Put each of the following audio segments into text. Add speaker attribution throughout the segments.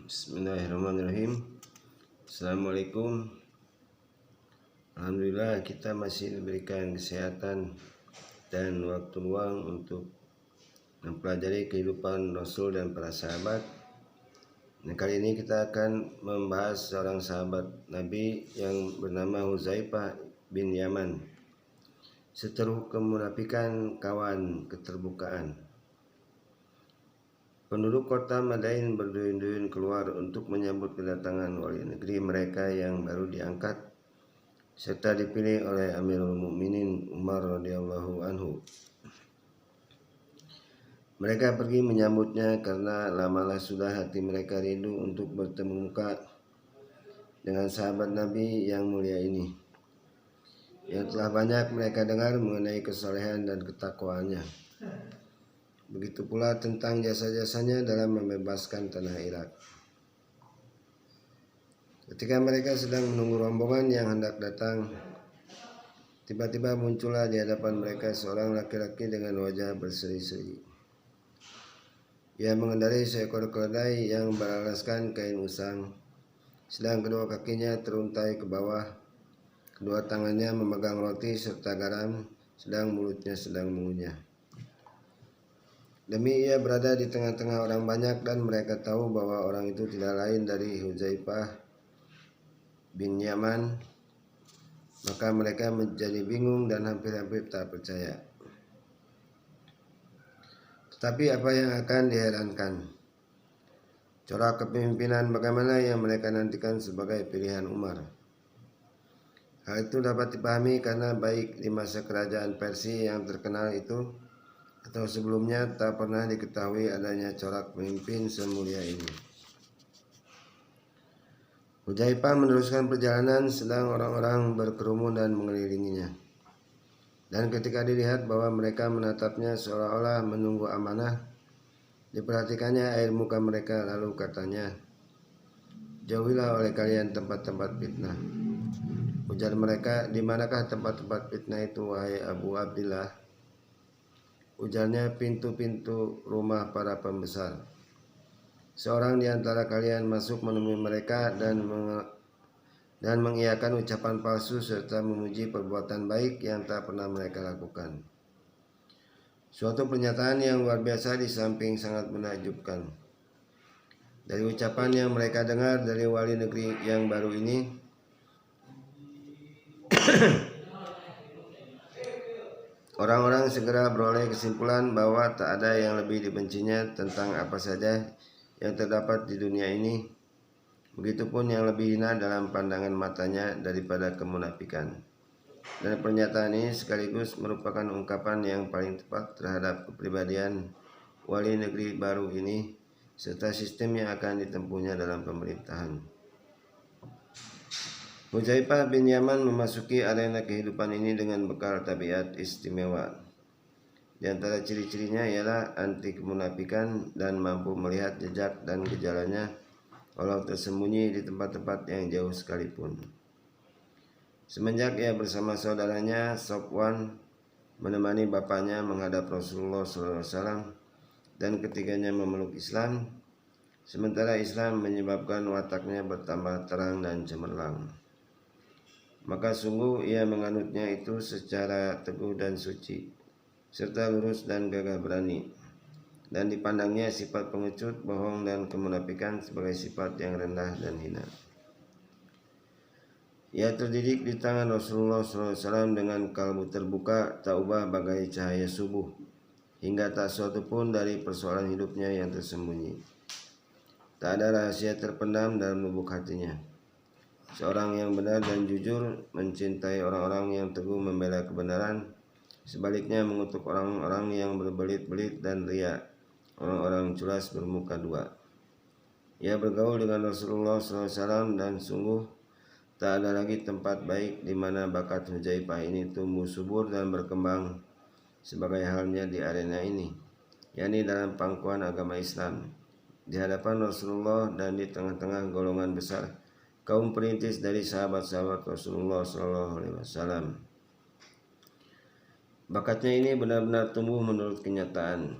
Speaker 1: Bismillahirrahmanirrahim. Assalamualaikum. Alhamdulillah kita masih diberikan kesehatan dan waktu luang untuk mempelajari kehidupan Rasul dan para sahabat. Nah, kali ini kita akan membahas seorang sahabat Nabi yang bernama Hudzaifah bin Yaman. Seteru kemunafikan, kawan keterbukaan. Penduduk kota Madain berduyun-duyun keluar untuk menyambut kedatangan wali negeri mereka yang baru diangkat serta dipilih oleh Amirul Mukminin Umar radhiyallahu anhu. Mereka pergi menyambutnya karena lamalah sudah hati mereka rindu untuk bertemu muka dengan sahabat Nabi yang mulia ini, yang telah banyak mereka dengar mengenai kesolehan dan ketakwaannya. Begitu pula tentang jasa-jasanya dalam membebaskan tanah Irak. Ketika mereka sedang menunggu rombongan yang hendak datang, tiba-tiba muncullah di hadapan mereka seorang laki-laki dengan wajah berseri-seri. Ia mengendarai seekor keledai yang beralaskan kain usang, sedang kedua kakinya teruntai ke bawah, kedua tangannya memegang roti serta garam, sedang mulutnya sedang mengunyah. Demi ia berada di tengah-tengah orang banyak dan mereka tahu bahwa orang itu tidak lain dari Hudzaifah bin Yaman, maka mereka menjadi bingung dan hampir-hampir tak percaya. Tetapi apa yang akan diherankan? Corak kepemimpinan bagaimana yang mereka nantikan sebagai pilihan Umar. Hal itu dapat dipahami karena baik di masa kerajaan Persia yang terkenal itu atau sebelumnya tak pernah diketahui adanya corak pemimpin semulia ini. Hudzaifah meneruskan perjalanan sedang orang-orang berkerumun dan mengelilinginya. Dan ketika dilihat bahwa mereka menatapnya seolah-olah menunggu amanah, diperhatikannya air muka mereka lalu katanya, "Jauhilah oleh kalian tempat-tempat fitnah." Ujar mereka, "Di manakah tempat-tempat fitnah itu, wahai Abu Abdillah?" Ujarnya, "Pintu-pintu rumah para pembesar. Seorang di antara kalian masuk menemui mereka dan mengiyakan ucapan palsu serta memuji perbuatan baik yang tak pernah mereka lakukan." Suatu pernyataan yang luar biasa di samping sangat menakjubkan. Dari ucapan yang mereka dengar dari wali negeri yang baru ini, orang-orang segera beroleh kesimpulan bahwa tak ada yang lebih dibencinya tentang apa saja yang terdapat di dunia ini, begitupun yang lebih hina dalam pandangan matanya daripada kemunafikan. Dan pernyataan ini sekaligus merupakan ungkapan yang paling tepat terhadap kepribadian wali negeri baru ini serta sistem yang akan ditempuhnya dalam pemerintahan. Hudzaifah bin Yaman memasuki arena kehidupan ini dengan bekal tabiat istimewa. Di antara ciri-cirinya ialah anti kemunafikan dan mampu melihat jejak dan gejalanya walau tersembunyi di tempat-tempat yang jauh sekalipun. Semenjak ia bersama saudaranya Sofwan menemani bapaknya menghadap Rasulullah SAW dan ketiganya memeluk Islam, sementara Islam menyebabkan wataknya bertambah terang dan cemerlang, maka sungguh ia menganutnya itu secara teguh dan suci, serta lurus dan gagah berani, dan dipandangnya sifat pengecut, bohong, dan kemunafikan sebagai sifat yang rendah dan hina. Ia terdidik di tangan Rasulullah SAW dengan kalbu terbuka, tak ubah bagai cahaya subuh, hingga tak suatu pun dari persoalan hidupnya yang tersembunyi. Tak ada rahasia terpendam dalam lubuk hatinya. Seorang yang benar dan jujur, mencintai orang-orang yang teguh membela kebenaran, sebaliknya mengutuk orang-orang yang berbelit-belit dan riya, orang-orang culas bermuka dua. Ia bergaul dengan Rasulullah SAW dan sungguh tak ada lagi tempat baik di mana bakat Hudzaifah ini tumbuh subur dan berkembang sebagai halnya di arena ini, yakni dalam pangkuan agama Islam, di hadapan Rasulullah dan di tengah-tengah golongan besar kaum perintis dari sahabat-sahabat Rasulullah SAW. Bakatnya ini benar-benar tumbuh menurut kenyataan.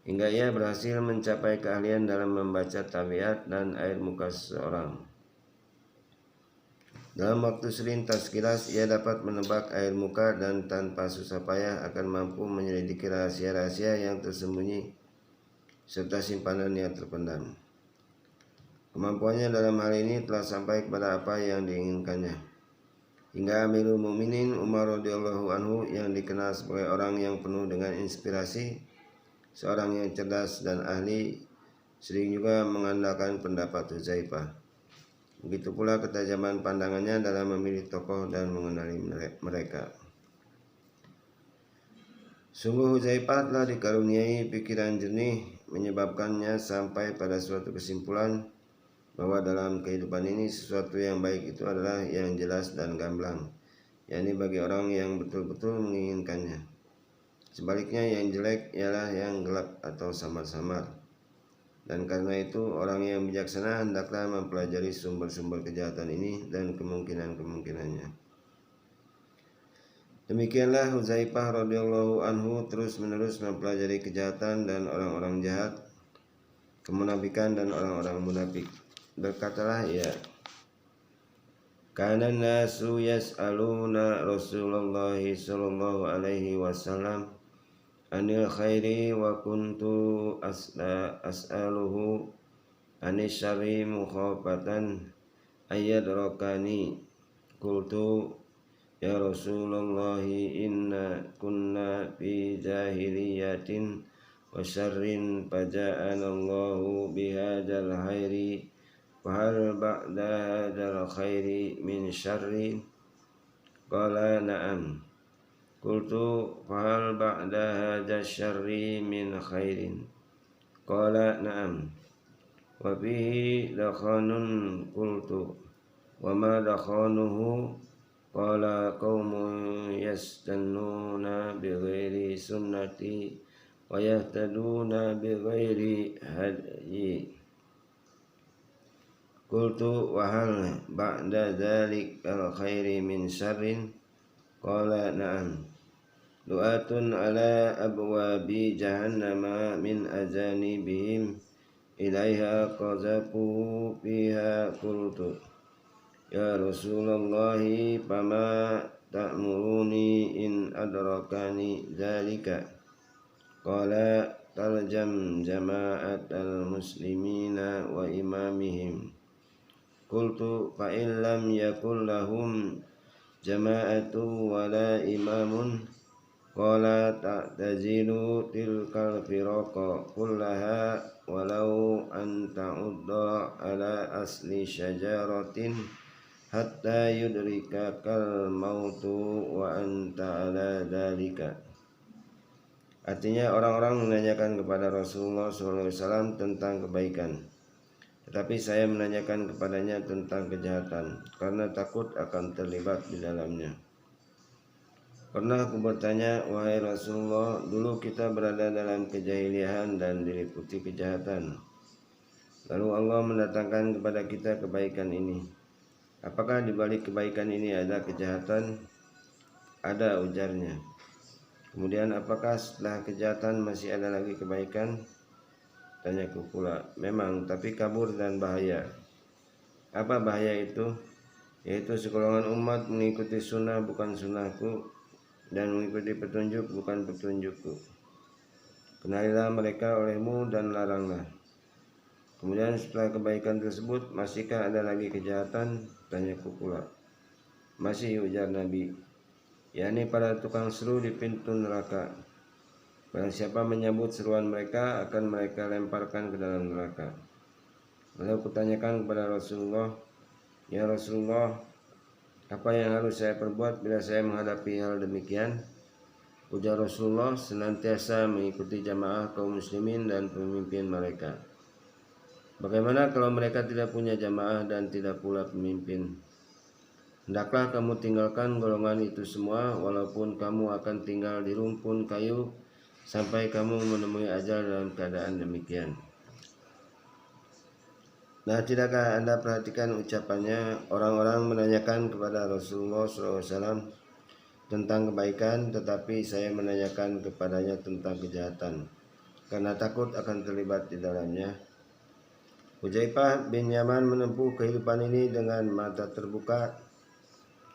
Speaker 1: hingga ia berhasil mencapai keahlian dalam membaca tabiat dan air muka seseorang. Dalam waktu selintas kilas ia dapat menebak air muka dan tanpa susah payah akan mampu menyelidiki rahasia-rahasia yang tersembunyi serta simpanan yang terpendam. Kemampuannya dalam hal ini telah sampai kepada apa yang diinginkannya. Hingga Amirul Mukminin Umar radhiyallahu anhu yang dikenal sebagai orang yang penuh dengan inspirasi, seorang yang cerdas dan ahli, sering juga mengandalkan pendapat Hudzaifah. Begitu pula ketajaman pandangannya dalam memilih tokoh dan mengenali mereka. Sungguh Hudzaifah telah dikaruniai pikiran jernih, menyebabkannya sampai pada suatu kesimpulan bahwa dalam kehidupan ini sesuatu yang baik itu adalah yang jelas dan gamblang, yakni bagi orang yang betul-betul menginginkannya. Sebaliknya yang jelek ialah yang gelap atau samar-samar. Dan karena itu orang yang bijaksana hendaklah mempelajari sumber-sumber kejahatan ini dan kemungkinan-kemungkinannya. Demikianlah Hudzaifah radhiyallahu anhu terus-menerus mempelajari kejahatan dan orang-orang jahat, kemunafikan dan orang-orang munafik. Berkatalah ia, kana nasu yas'aluna Rasulullah sallallahu alaihi wasallam anil khairi wa kuntu as'aluhu anis syarri mukhafatan ayyadrakani. Qultu ya Rasulullah inna kunna fi jahiliyatin wa syarrin faja'anallahu bihadzal khairi wa hal ba'da hadzal khairi min syarrin. Qala na'am. Qultu fahal ba'da hadza syarri min khairin. Qala na'am. Wa fihi dakhanun. Qultu wa ma dakhanuhu. Qala qaumun yastannuna bighairi sunnati wa yahtaduna bighairi hadyi. Qultu wa hal ba'da dzalikal khairi min syarrin. Qala na'am. Du'atun ala abwabi jahannama min azanibihim ilaiha qazafu fiha. Qultu ya Rasulullah fama ta'muruni in adrakani dzalika. Qala taljam jama'atal muslimina wa imamihim. Qultu fa in lam yakul lahum jama'atu wala imamun. Qala ta'tazilu tilkal firaqa kullaha walau an ta'udda ala asli syajaratin hatta yudrikakal mautu wa anta ala dalika. Artinya orang-orang menanyakan kepada Rasulullah SAW tentang kebaikan, tetapi saya menanyakan kepadanya tentang kejahatan karena takut akan terlibat di dalamnya. Pernah aku bertanya, wahai Rasulullah, dulu kita berada dalam kejahilian dan diliputi kejahatan. Lalu Allah mendatangkan kepada kita kebaikan ini. Apakah di balik kebaikan ini ada kejahatan? Ada, ujarnya. Kemudian apakah setelah kejahatan masih ada lagi kebaikan? Tanyaku pula. Memang, tapi kabur dan bahaya. Apa bahaya itu? Yaitu segolongan umat mengikuti sunnah bukan sunnahku, dan mengikuti petunjuk bukan petunjukku. Kenalilah mereka olehmu dan laranglah. Kemudian setelah kebaikan tersebut masihkah ada lagi kejahatan? Tanyaku pula. Masih, ujar Nabi, yakni para tukang seru di pintu neraka. Barang siapa menyambut seruan mereka akan mereka lemparkan ke dalam neraka. Lalu kutanyakan kepada Rasulullah, ya Rasulullah, apa yang harus saya perbuat bila saya menghadapi hal demikian? Ujar Rasulullah, senantiasa mengikuti jamaah kaum muslimin dan pemimpin mereka. Bagaimana kalau mereka tidak punya jamaah dan tidak pula pemimpin? Hendaklah kamu tinggalkan golongan itu semua, walaupun kamu akan tinggal di rumpun kayu sampai kamu menemui ajal dalam keadaan demikian. Nah, tidakkah Anda perhatikan ucapannya? Orang-orang menanyakan kepada Rasulullah SAW tentang kebaikan, tetapi saya menanyakan kepadanya tentang kejahatan. karena takut akan terlibat di dalamnya. Hudzaifah bin Yaman menempuh kehidupan ini dengan mata terbuka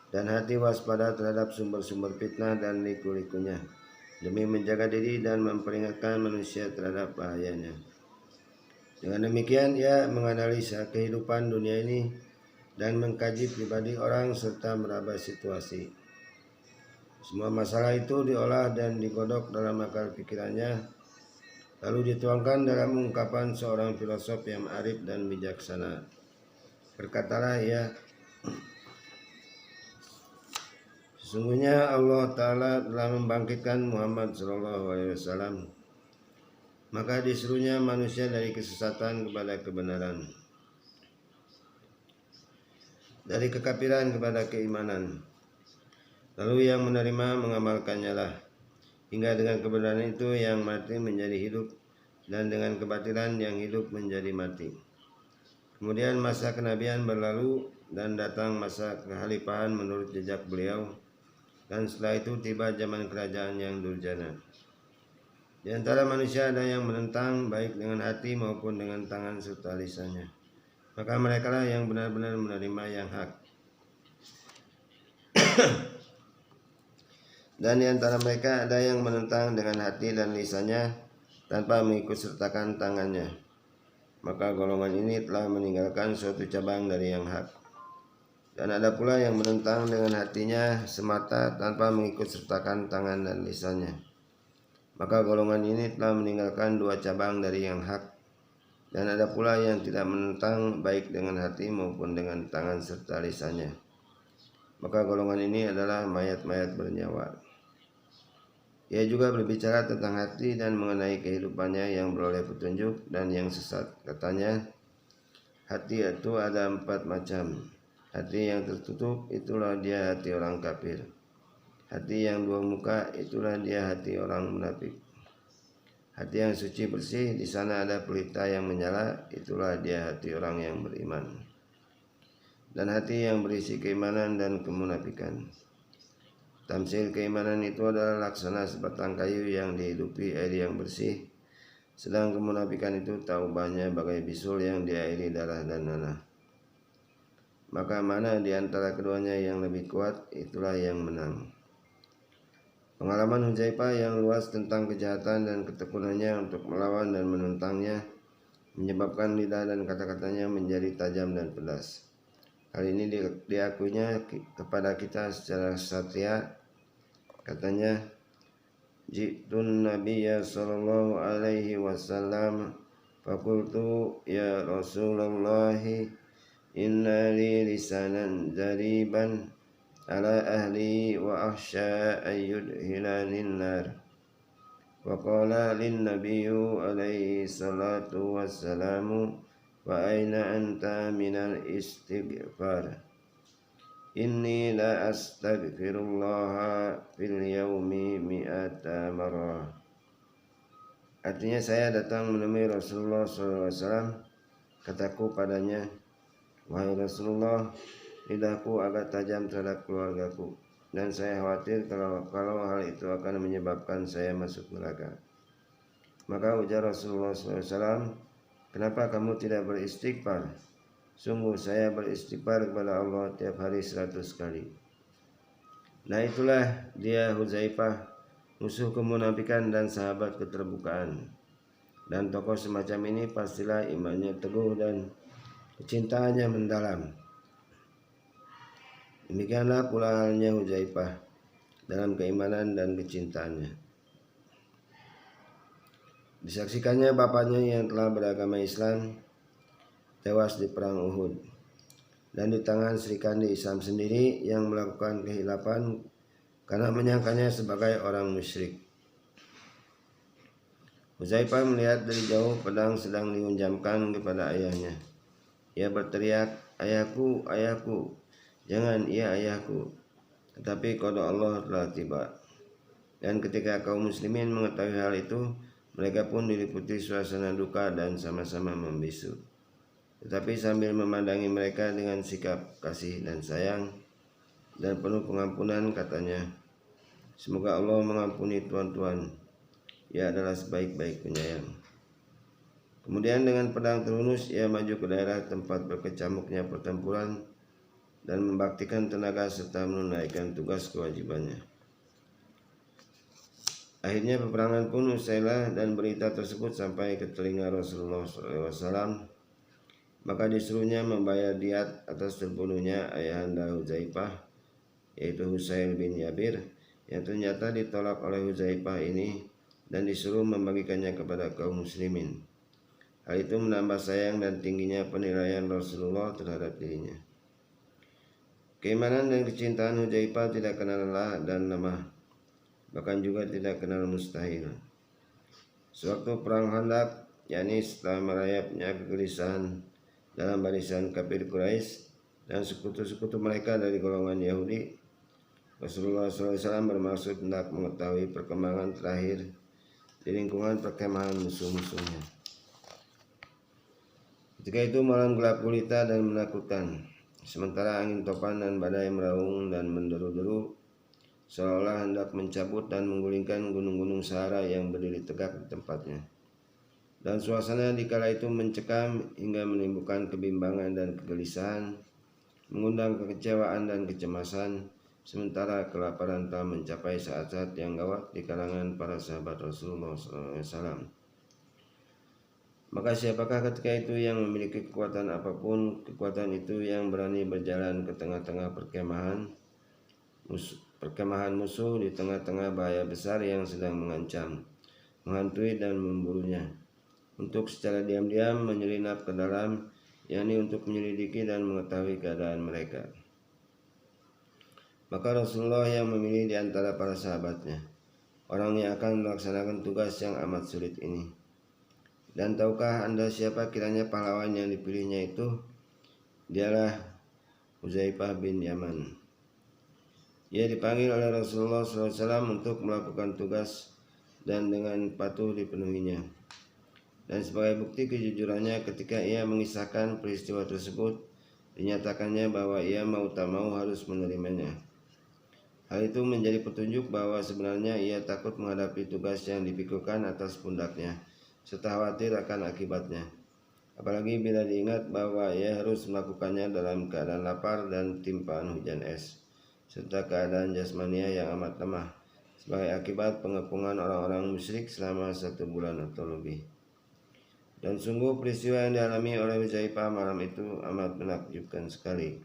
Speaker 1: dan hati waspada terhadap sumber-sumber fitnah dan liku-likunya, demi menjaga diri dan memperingatkan manusia terhadap bahayanya. Dengan demikian ia menganalisa kehidupan dunia ini dan mengkaji pribadi orang serta meraba situasi. Semua masalah itu diolah dan digodok dalam akal pikirannya, lalu dituangkan dalam ungkapan seorang filosof yang arif dan bijaksana. Berkatalah ia, sesungguhnya Allah Ta'ala telah membangkitkan Muhammad SAW, maka disuruhnya manusia dari kesesatan kepada kebenaran, dari kekafiran kepada keimanan. Lalu yang menerima mengamalkannya lah, hingga dengan kebenaran itu yang mati menjadi hidup, dan dengan kebatilan yang hidup menjadi mati. Kemudian masa kenabian berlalu dan datang masa kekhalifahan menurut jejak beliau, dan setelah itu tiba zaman kerajaan yang durjana. Di antara manusia ada yang menentang baik dengan hati maupun dengan tangan serta lisannya, maka merekalah yang benar-benar menerima yang hak. Dan di antara mereka ada yang menentang dengan hati dan lisannya tanpa mengikut sertakan tangannya, maka golongan ini telah meninggalkan suatu cabang dari yang hak. Dan ada pula yang menentang dengan hatinya semata tanpa mengikut sertakan tangan dan lisannya, maka golongan ini telah meninggalkan dua cabang dari yang hak. Dan ada pula yang tidak menentang baik dengan hati maupun dengan tangan serta lisannya, maka golongan ini adalah mayat-mayat bernyawa. Ia juga berbicara tentang hati dan mengenai kehidupannya yang beroleh petunjuk dan yang sesat. Katanya, hati itu ada 4 macam. Hati yang tertutup, itulah dia hati orang kafir. Hati yang 2 muka, itulah dia hati orang munafik. Hati yang suci bersih, di sana ada pelita yang menyala, itulah dia hati orang yang beriman. Dan hati yang berisi keimanan dan kemunafikan. Tamsil keimanan itu adalah laksana sebatang kayu yang dihidupi air yang bersih, sedang kemunafikan itu taubahnya bagai bisul yang diairi darah dan nanah. Maka mana di antara keduanya yang lebih kuat, itulah yang menang. Pengalaman Hudzaifah yang luas tentang kejahatan dan ketekunannya untuk melawan dan menentangnya menyebabkan lidah dan kata-katanya menjadi tajam dan pedas. Hal ini diakuinya kepada kita secara satya. Katanya, Jitun Nabiyya sallallahu alaihi wasallam fakultu ya Rasulullah inna li lisanan zariban ala ahli wa akhsha ayyudhilanin nar. Wa qala lin nabiyyu alaihi salatu wassalamu wa aina anta minal istighfar. Inni la astaghfirullah fil yaumi mi'ata marrah. Artinya, saya datang menemui Rasulullah SAW. Kataku padanya, wahai Rasulullah, lidahku agak tajam terhadap keluargaku, dan saya khawatir kalau hal itu akan menyebabkan saya masuk neraka. Maka ujar Rasulullah SAW, kenapa kamu tidak beristighfar? Sungguh saya beristighfar kepada Allah tiap hari 100 kali. Nah, itulah dia Hudzaifah, musuh kemunafikan dan sahabat keterbukaan. Dan tokoh semacam ini pastilah imannya teguh dan kecintaannya mendalam. Demikianlah pula halnya Hudzaifah dalam keimanan dan kecintaannya. Disaksikannya bapaknya yang telah beragama Islam tewas di perang Uhud, dan di tangan Sri Kandi Islam sendiri yang melakukan kehilafan karena menyangkanya sebagai orang musyrik. Hudzaifah melihat dari jauh pedang sedang diunjamkan kepada ayahnya. Ia berteriak, ayahku, ayahku, jangan, iya ayahku. Tetapi qada Allah telah tiba. Dan ketika kaum muslimin mengetahui hal itu, mereka pun diliputi suasana duka dan sama-sama membisu. Tetapi sambil memandangi mereka dengan sikap kasih dan sayang dan penuh pengampunan, katanya, semoga Allah mengampuni tuan-tuan. ia adalah sebaik-baik penyayang. Kemudian dengan pedang terhunus ia maju ke daerah tempat berkecamuknya pertempuran dan membaktikan tenaga serta menunaikan tugas kewajibannya. Akhirnya peperangan pun usailah dan berita tersebut sampai ke telinga Rasulullah SAW. Maka disuruhnya membayar diat atas terbunuhnya ayahanda Hudzaifah, yaitu Husail bin Jabir, yang ternyata ditolak oleh Hudzaifah ini dan disuruh membagikannya kepada kaum muslimin. Hal itu menambah sayang dan tingginya penilaian Rasulullah terhadap dirinya. Keimanan dan kecintaan Hudzaifah tidak kenal lelah dan lemah, bahkan juga tidak kenal mustahil. Sewaktu perang Khandaq, yakni setelah merayapnya kegelisahan dalam barisan kafir Quraisy dan sekutu-sekutu mereka dari golongan Yahudi, Rasulullah SAW bermaksud hendak mengetahui perkembangan terakhir di lingkungan perkemahan musuh-musuhnya. Ketika itu malam gelap gulita dan menakutkan, sementara angin topan dan badai meraung dan menderu-deru, seolah hendak mencabut dan menggulingkan gunung-gunung Sahara yang berdiri tegak di tempatnya. Dan suasana di kala itu mencekam hingga menimbulkan kebimbangan dan kegelisahan, mengundang kekecewaan dan kecemasan, sementara kelaparan telah mencapai saat-saat yang gawat di kalangan para sahabat Rasulullah SAW. Maka siapakah ketika itu yang memiliki kekuatan apapun, kekuatan itu yang berani berjalan ke tengah-tengah perkemahan musuh di tengah-tengah bahaya besar yang sedang mengancam, menghantui dan memburunya, untuk secara diam-diam menyelinap ke dalam, yakni untuk menyelidiki dan mengetahui keadaan mereka. Maka Rasulullah yang memilih di antara para sahabatnya orang yang akan melaksanakan tugas yang amat sulit ini. Dan tahukah Anda siapa kiranya pahlawan yang dipilihnya itu? Dialah Hudzaifah bin Yaman. Ia dipanggil oleh Rasulullah SAW untuk melakukan tugas dan dengan patuh dipenuhinya. Dan sebagai bukti kejujurannya ketika ia mengisahkan peristiwa tersebut, dinyatakannya bahwa ia mau tak mau harus menerimanya. Hal itu menjadi petunjuk bahwa sebenarnya ia takut menghadapi tugas yang dipikulkan atas pundaknya, serta khawatir akan akibatnya. Apalagi bila diingat bahwa ia harus melakukannya dalam keadaan lapar dan timpaan hujan es, serta keadaan jasmania yang amat lemah, sebagai akibat pengepungan orang-orang musyrik selama 1 bulan atau lebih. Dan sungguh peristiwa yang dialami oleh Hudzaifah malam itu amat menakjubkan sekali.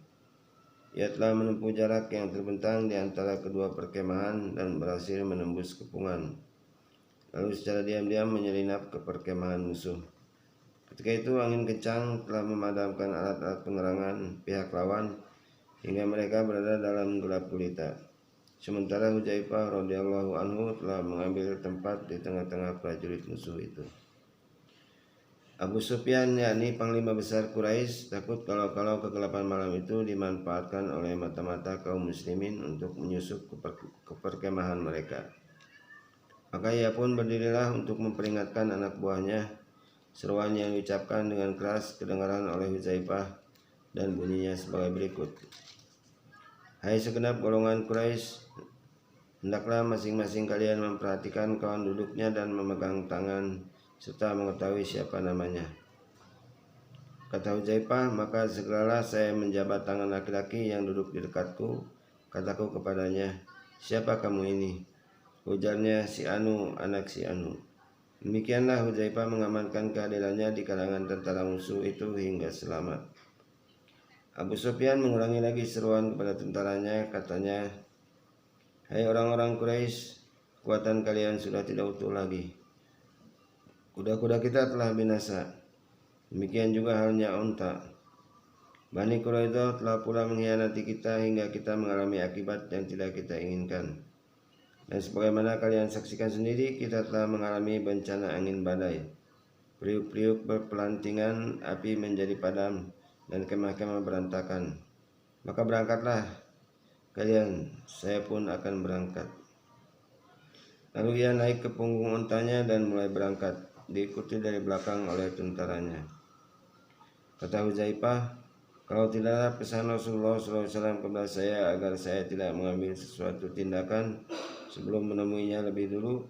Speaker 1: Ia telah menempuh jarak yang terbentang di antara kedua perkemahan dan berhasil menembus kepungan, lalu secara diam-diam menyelinap ke perkemahan musuh. Ketika itu angin kencang telah memadamkan alat-alat penerangan pihak lawan hingga mereka berada dalam gelap gulita. Sementara Hudzaifah radhiyallahu anhu telah mengambil tempat di tengah-tengah prajurit musuh itu. Abu Sufyan, yakni panglima besar Quraisy, takut kalau kegelapan malam itu dimanfaatkan oleh mata-mata kaum muslimin untuk menyusup ke perkemahan mereka. Maka ia pun berdirilah untuk memperingatkan anak buahnya. Seruan yang diucapkan dengan keras kedengaran oleh Hudzaifah dan bunyinya sebagai berikut. Hai segenap golongan Quraisy, hendaklah masing-masing kalian memperhatikan kawan duduknya dan memegang tangan serta mengetahui siapa namanya. Kata Hudzaifah, maka segeralah saya menjabat tangan laki-laki yang duduk di dekatku. Kataku kepadanya, siapa kamu ini? Ujarnya, si Anu, anak si Anu. Demikianlah Hudzaifah mengamankan kehadirannya di kalangan tentara musuh itu hingga selamat. Abu Sufyan mengulangi lagi seruan kepada tentaranya, katanya, hai orang-orang Quraisy, kekuatan kalian sudah tidak utuh lagi. Kuda-kuda kita telah binasa. Demikian juga halnya unta. Bani Quraidah telah pula mengkhianati kita hingga kita mengalami akibat yang tidak kita inginkan. Dan sebagaimana kalian saksikan sendiri, kita telah mengalami bencana angin badai. Priuk-priuk berpelantingan, api menjadi padam, dan kemah-kemah berantakan. Maka berangkatlah kalian, saya pun akan berangkat. Lalu ia naik ke punggung untanya dan mulai berangkat, diikuti dari belakang oleh tentaranya. Kata Hudzaifah, kalau tidaklah pesan Rasulullah SAW kepada saya agar saya tidak mengambil sesuatu tindakan sebelum menemuinya lebih dulu,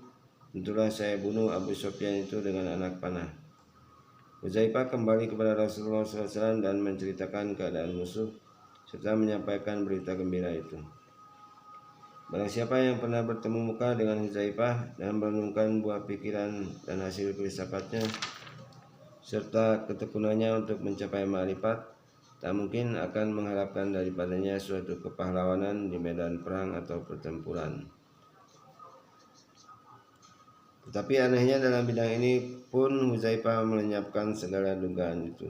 Speaker 1: tentulah saya bunuh Abu Sufyan itu dengan anak panah. Huzaifah kembali kepada Rasulullah SAW dan menceritakan keadaan musuh serta menyampaikan berita gembira itu. Barang siapa yang pernah bertemu muka dengan Huzaifah dan merenungkan buah pikiran dan hasil filsafatnya serta ketekunannya untuk mencapai ma'rifat, tak mungkin akan mengharapkan daripadanya suatu kepahlawanan di medan perang atau pertempuran. Tetapi anehnya dalam bidang ini pun Huzaifah melenyapkan segala dugaan itu.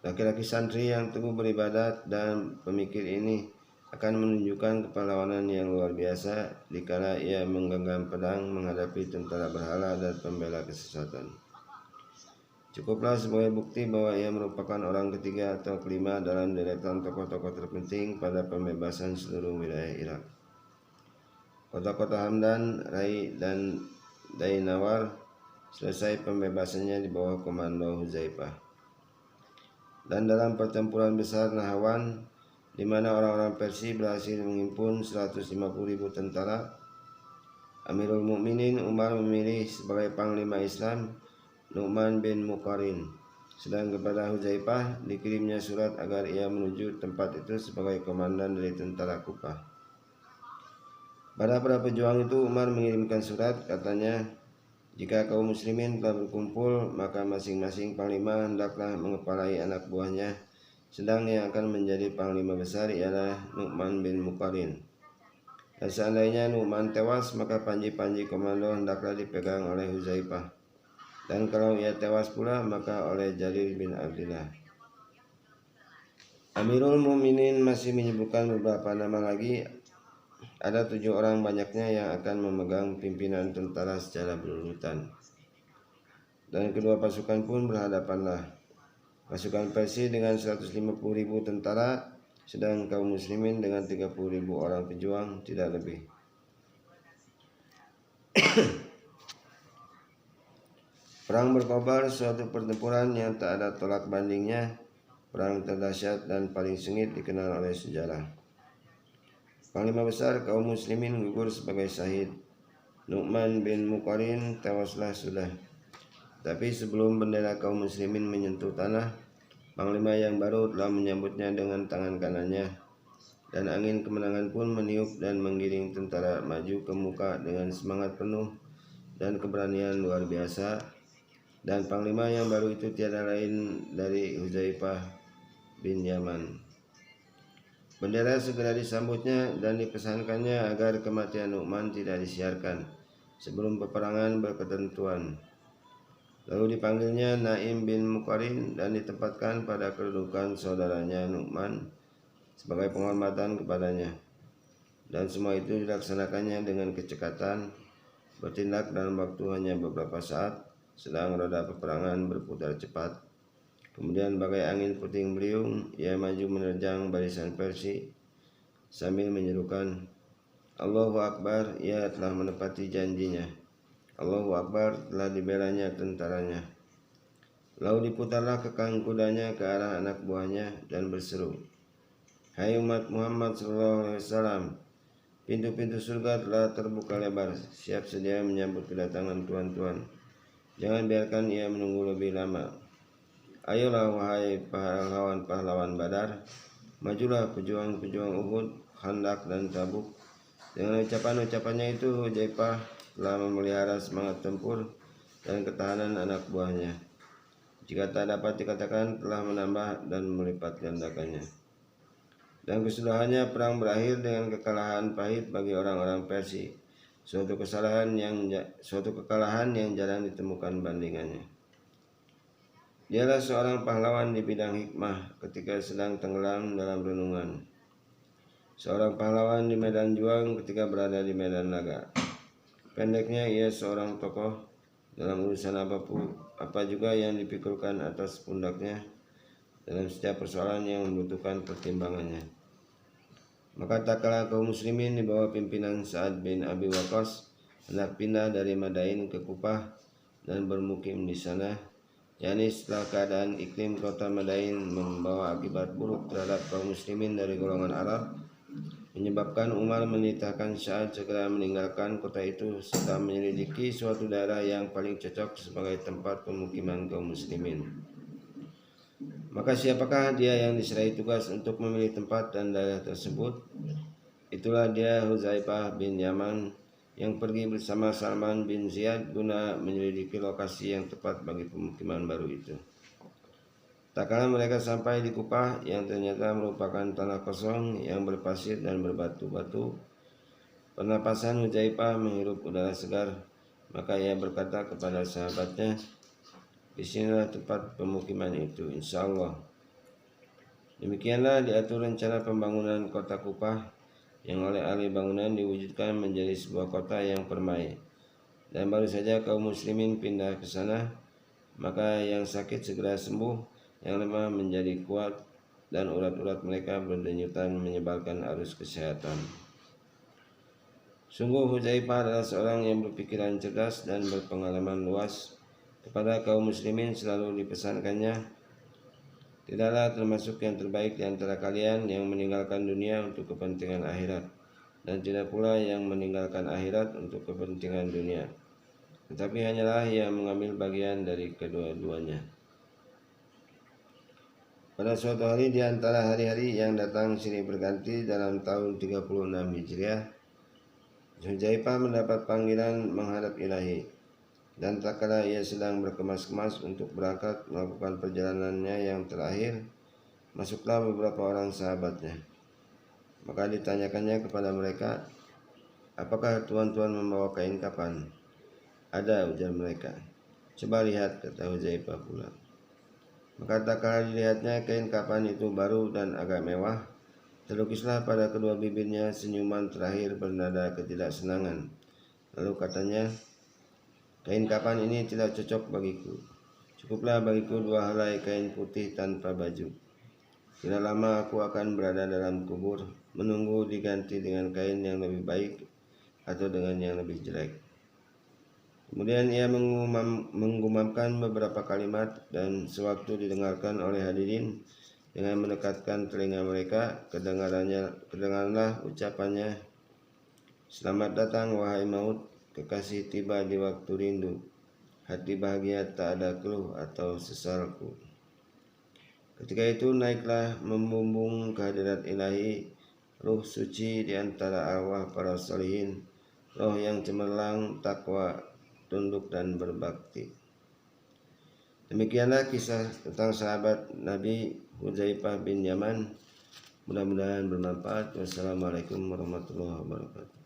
Speaker 1: Laki-laki santri yang teguh beribadat dan pemikir ini akan menunjukkan kepahlawanan yang luar biasa dikala ia menggenggam pedang menghadapi tentara berhala dan pembela kesesatan. Cukuplah sebagai bukti bahwa ia merupakan orang ketiga atau kelima dalam deretan tokoh-tokoh terpenting pada pembebasan seluruh wilayah Irak. Kota-kota Hamdan, Rai, dan Dainawar selesai pembebasannya di bawah komando Huzaifah. Dan dalam pertempuran besar Nahawan, di mana orang-orang Persia berhasil menghimpun 150.000 tentara, Amirul Mukminin Umar memilih sebagai panglima Islam Nu'man bin Muqarrin. Sedang kepada Huzaifah dikirimnya surat agar ia menuju tempat itu sebagai komandan dari tentara Kufah. Pada para pejuang itu Umar mengirimkan surat, katanya, jika kaum muslimin telah berkumpul, maka masing-masing panglima hendaklah mengepalai anak buahnya, sedang yang akan menjadi panglima besar ialah Nu'man bin Muqarrin. Dan seandainya Nu'man tewas, maka panji-panji komando hendaklah dipegang oleh Huzaifah. Dan kalau ia tewas pula, maka oleh Jarir bin Abdillah. Amirul Mukminin masih menyebutkan beberapa nama lagi. Ada 7 orang banyaknya yang akan memegang pimpinan tentara secara berurutan. Dan kedua pasukan pun berhadapanlah. Pasukan Persia dengan 150.000 tentara, sedang kaum muslimin dengan 30.000 orang pejuang, tidak lebih. Perang berkobar, suatu pertempuran yang tak ada tolak bandingnya, perang terdahsyat dan paling sengit dikenal oleh sejarah. Panglima besar kaum muslimin gugur sebagai syahid. Nu'man bin Muqarrin tewaslah sudah. Tapi sebelum bendera kaum muslimin menyentuh tanah, panglima yang baru telah menyambutnya dengan tangan kanannya. Dan angin kemenangan pun meniup dan menggiring tentara maju ke muka dengan semangat penuh dan keberanian luar biasa. Dan panglima yang baru itu tiada lain dari Huzaifah bin Yaman. Bendera segera disambutnya dan dipesankannya agar kematian Nu'man tidak disiarkan sebelum peperangan berketentuan. Lalu dipanggilnya Naim bin Muqarrin dan ditempatkan pada kedudukan saudaranya Nu'man sebagai penghormatan kepadanya. Dan semua itu dilaksanakannya dengan kecekatan, bertindak dalam waktu hanya beberapa saat, sedang roda peperangan berputar cepat. Kemudian bagai angin puting beliung, ia maju menerjang barisan Persia sambil menyerukan, Allahu Akbar, ia telah menepati janjinya. Allahu Akbar, telah dibelanya tentaranya. Lalu diputarlah kekang kudanya ke arah anak buahnya dan berseru, hai umat Muhammad SAW, pintu-pintu surga telah terbuka lebar, siap sedia menyambut kedatangan tuan-tuan. Jangan biarkan ia menunggu lebih lama. Ayolah wahai pahlawan-pahlawan Badar, majulah pejuang-pejuang Uhud, Khandak dan Tabuk. Dengan ucapan-ucapannya itu Huzaifah telah memelihara semangat tempur dan ketahanan anak buahnya. Jika tak dapat dikatakan telah menambah dan melipat gandakannya. Dan kesudahannya perang berakhir dengan kekalahan pahit bagi orang-orang Persia. Suatu kekalahan yang jarang ditemukan bandingannya. Dialah seorang pahlawan di bidang hikmah ketika sedang tenggelam dalam renungan. Seorang pahlawan di medan juang ketika berada di medan laga. Pendeknya ia seorang tokoh dalam urusan apa juga yang dipikulkan atas pundaknya dalam setiap persoalan yang membutuhkan pertimbangannya. Maka tak kalah kaum muslimin di bawah pimpinan Sa'ad bin Abi Waqqas hendak pindah dari Madain ke Kufah dan bermukim di sana, yakni setelah keadaan iklim kota Madain membawa akibat buruk terhadap kaum muslimin dari golongan Arab menyebabkan Umar menitahkan Sa'ad segera meninggalkan kota itu serta menyelidiki suatu daerah yang paling cocok sebagai tempat pemukiman kaum muslimin. Maka siapakah dia yang diserai tugas untuk memilih tempat dan daerah tersebut? Itulah dia Hudzaifah bin Yaman yang pergi bersama Salman bin Ziyad guna menyelidiki lokasi yang tepat bagi pemukiman baru itu. Tak kala mereka sampai di Kupah yang ternyata merupakan tanah kosong yang berpasir dan berbatu-batu, pernapasan Hudzaifah menghirup udara segar. Maka ia berkata kepada sahabatnya, "Di sinilah tempat pemukiman itu, insya Allah." Demikianlah diatur rencana pembangunan kota Kupah yang oleh ahli bangunan diwujudkan menjadi sebuah kota yang permai. Dan baru saja kaum muslimin pindah ke sana, maka yang sakit segera sembuh, yang lemah menjadi kuat, dan urat-urat mereka berdenyutan menyebarkan arus kesehatan. Sungguh Hudzaifah adalah seorang yang berpikiran cerdas dan berpengalaman luas. Kepada kaum muslimin selalu dipesankannya, "Tidaklah termasuk yang terbaik di antara kalian yang meninggalkan dunia untuk kepentingan akhirat, dan tidak pula yang meninggalkan akhirat untuk kepentingan dunia, tetapi hanyalah yang mengambil bagian dari kedua-duanya." Pada suatu hari di antara hari-hari yang datang silih berganti dalam tahun 36 Hijriah, Hudzaifah mendapat panggilan menghadap Ilahi. Dan tak kala ia sedang berkemas-kemas untuk berangkat melakukan perjalanannya yang terakhir, masuklah beberapa orang sahabatnya. Maka ditanyakannya kepada mereka, "Apakah tuan-tuan membawa kain kapan?" "Ada," ujar mereka. "Coba lihat," kata Hudzaifah pula. Maka tak kala dilihatnya kain kapan itu baru dan agak mewah, terlukislah pada kedua bibirnya senyuman terakhir bernada ketidaksenangan. Lalu katanya, "Kain kapan ini tidak cocok bagiku. Cukuplah bagiku 2 helai kain putih tanpa baju. Tidak lama aku akan berada dalam kubur, menunggu diganti dengan kain yang lebih baik atau dengan yang lebih jelek." Kemudian ia menggumamkan beberapa kalimat, dan sewaktu didengarkan oleh hadirin dengan mendekatkan telinga mereka, kedengaranlah ucapannya, "Selamat datang wahai maut, kekasih tiba di waktu rindu. Hati bahagia tak ada keluh atau sesalku." Ketika itu naiklah membumbung kehadirat Ilahi ruh suci di antara arwah para sholihin, roh yang cemerlang, takwa, tunduk dan berbakti. Demikianlah kisah tentang sahabat Nabi Hudzaifah bin Yaman. Mudah-mudahan bermanfaat. Wassalamualaikum warahmatullahi wabarakatuh.